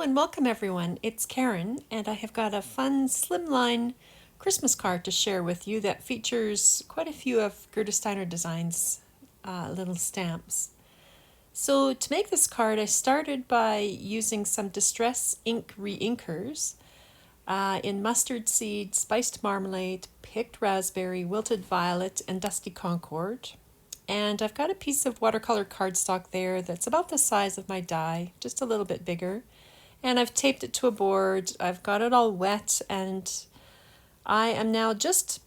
Hello and welcome everyone. It's Karen and I have got a fun Slimline Christmas card to share with you that features quite a few of Gerda Steiner Designs little stamps. So to make this card I started by using some Distress ink reinkers in mustard seed, spiced marmalade, picked raspberry, wilted violet and dusty Concord. And I've got a piece of watercolor cardstock there that's about the size of my die, just a little bit bigger. And I've taped it to a board. I've got it all wet and I am now just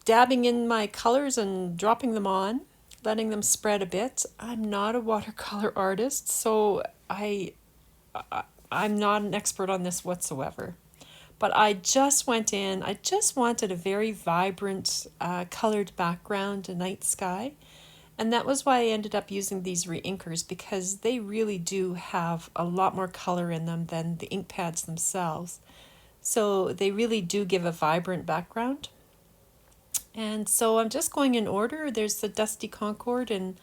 dabbing in my colors and dropping them on, letting them spread a bit. I'm not a watercolor artist, so I'm not an expert on this whatsoever. But I just went in, I just wanted a very vibrant colored background, a night sky. And that was why I ended up using these reinkers because they really do have a lot more color in them than the ink pads themselves. So they really do give a vibrant background. And so I'm just going in order. There's the Dusty Concord and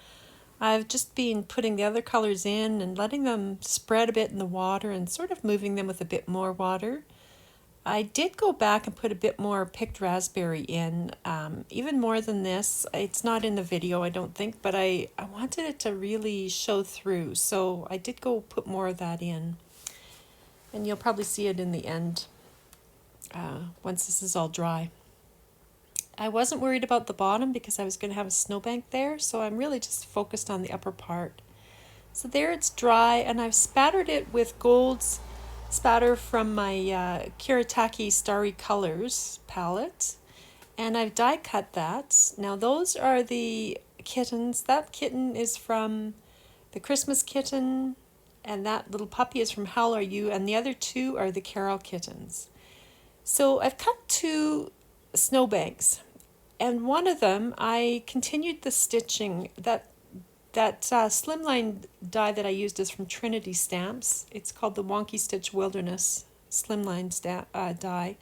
I've just been putting the other colors in and letting them spread a bit in the water and sort of moving them with a bit more water. I did go back and put a bit more picked raspberry in, even more than this. It's not in the video, I don't think, but I wanted it to really show through. So I did go put more of that in. And you'll probably see it in the end once this is all dry. I wasn't worried about the bottom because I was going to have a snowbank there, so I'm really just focused on the upper part. So there it's dry, and I've spattered it with gold's spatter from my Kiritaki Starry Colors palette, and I've die cut that. Now those are the kittens. That kitten is from the Christmas kitten, and that little puppy is from How Are You, and the other two are the Carol kittens. So I've cut two snowbanks, and one of them I continued the stitching. That Slimline die that I used is from Trinity Stamps. It's called the Wonky Stitch Wilderness Slimline die.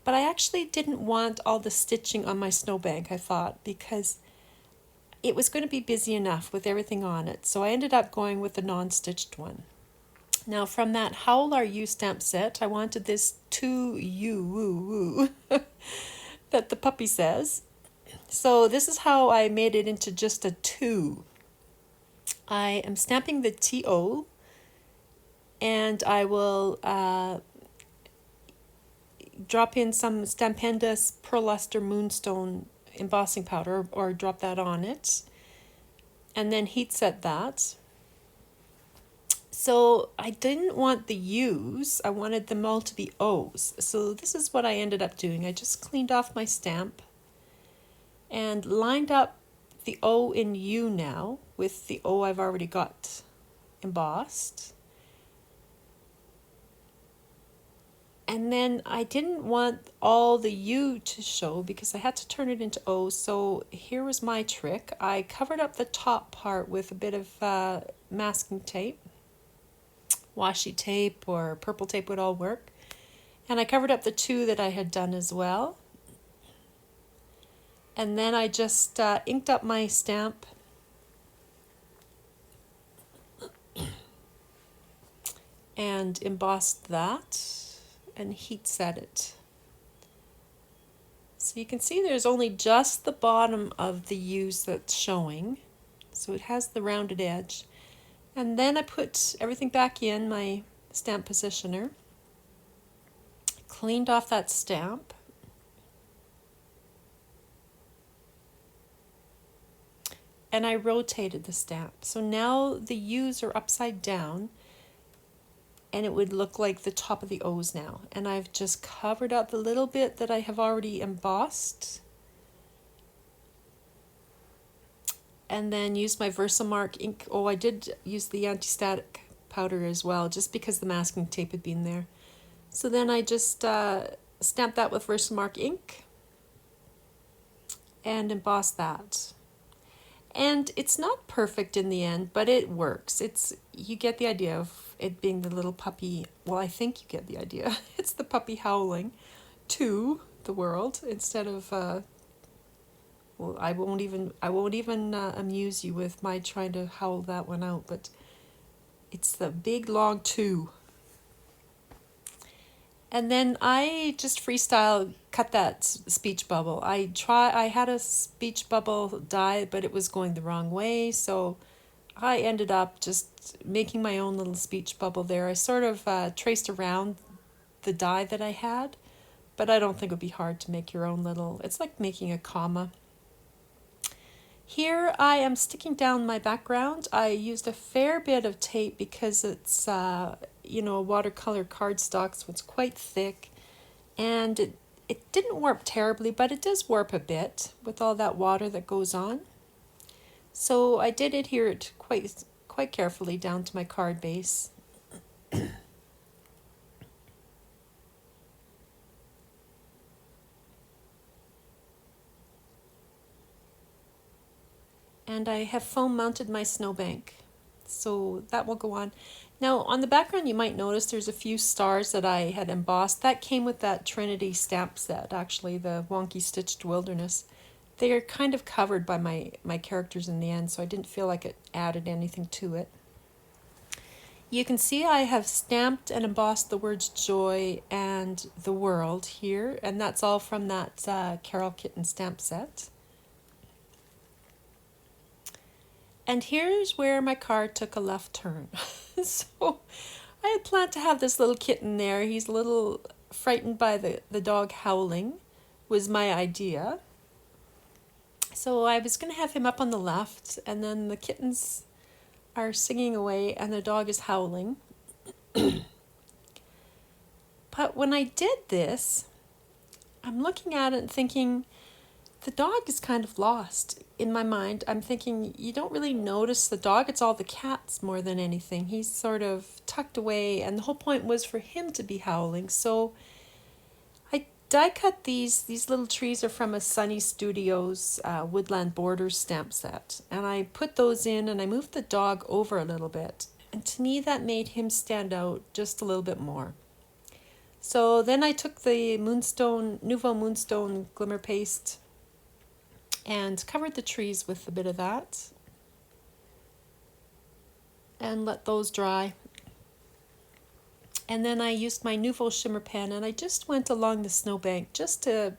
But I actually didn't want all the stitching on my snowbank, I thought, because it was going to be busy enough with everything on it. So I ended up going with the non-stitched one. Now from that Howl Are You stamp set, I wanted this to you woo woo that the puppy says. So this is how I made it into just a 2. I am stamping the TO, and I will drop in some Stampendous Pearl Luster Moonstone embossing powder, or drop that on it, and then heat set that. So I didn't want the U's, I wanted them all to be O's. So this is what I ended up doing. I just cleaned off my stamp and lined up the O in U now with the O I've already got embossed. And then I didn't want all the U to show because I had to turn it into O. So here was my trick. I covered up the top part with a bit of masking tape. Washi tape or purple tape would all work. And I covered up the 2 that I had done as well. And then I just inked up my stamp and embossed that and heat set it. So you can see there's only just the bottom of the U's that's showing. So it has the rounded edge. And then I put everything back in my stamp positioner, cleaned off that stamp, and I rotated the stamp. So now the U's are upside down and it would look like the top of the O's now. And I've just covered up the little bit that I have already embossed and then used my Versamark ink. Oh, I did use the anti-static powder as well, just because the masking tape had been there. So then I just stamped that with Versamark ink and embossed that. And it's not perfect in the end, but it works. You get the idea of it being the little puppy. Well, I think you get the idea. It's the puppy howling to the world instead of well, I won't even amuse you with my trying to howl that one out, but it's the big long 2. And then I just freestyle cut that speech bubble. I had a speech bubble die, but it was going the wrong way, so I ended up just making my own little speech bubble there. I sort of traced around the die that I had, but I don't think it would be hard to make your own little, it's like making a comma. Here I am sticking down my background. I used a fair bit of tape because it's, you know, a watercolor cardstock, so it's quite thick. And it didn't warp terribly, but it does warp a bit with all that water that goes on. So I did adhere it quite carefully down to my card base. And I have foam mounted my snowbank, so that will go on. Now on the background you might notice there's a few stars that I had embossed. That came with that Trinity stamp set, actually, the Wonky Stitched Wilderness. They are kind of covered by my characters in the end, so I didn't feel like it added anything to it. You can see I have stamped and embossed the words joy and the world here, and that's all from that Carol Kitten stamp set. And here's where my card took a left turn. So I had planned to have this little kitten there. He's a little frightened by the dog howling, was my idea. So I was going to have him up on the left, and then the kittens are singing away and the dog is howling. But when I did this, I'm looking at it and thinking, the dog is kind of lost. In my mind, I'm thinking, you don't really notice the dog, it's all the cats more than anything. He's sort of tucked away, and the whole point was for him to be howling. So I die cut these little trees are from a Sunny Studios Woodland Borders stamp set. And I put those in and I moved the dog over a little bit. And to me that made him stand out just a little bit more. So then I took the Nouveau Moonstone Glimmer Paste and covered the trees with a bit of that and let those dry. And then I used my Nouveau Shimmer pen and I just went along the snowbank,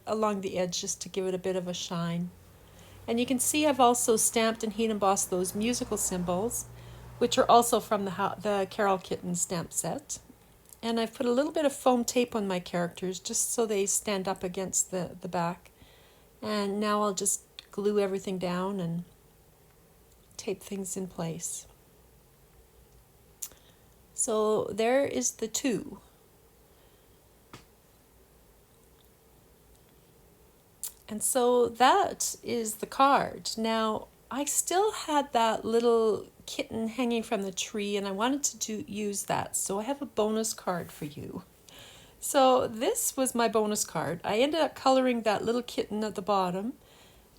along the edge, just to give it a bit of a shine. And you can see I've also stamped and heat embossed those musical symbols, which are also from the Carol Kitten stamp set. And I've put a little bit of foam tape on my characters just so they stand up against the back. And now I'll just glue everything down and tape things in place. So there is the two. And so that is the card. Now I still had that little kitten hanging from the tree and I wanted to use that. So I have a bonus card for you. So this was my bonus card. I ended up coloring that little kitten at the bottom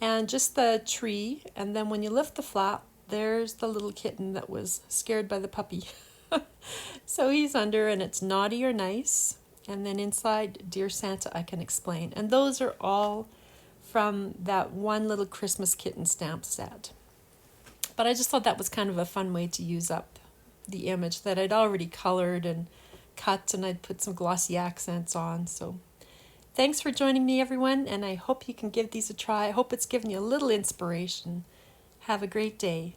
and just the tree, and then when you lift the flap, there's the little kitten that was scared by the puppy. So he's under, and it's naughty or nice, and then inside, Dear Santa, I can explain. And those are all from that one little Christmas kitten stamp set. But I just thought that was kind of a fun way to use up the image that I'd already colored and cut, and I'd put some glossy accents on. So thanks for joining me, everyone, and I hope you can give these a try. I hope it's given you a little inspiration. Have a great day.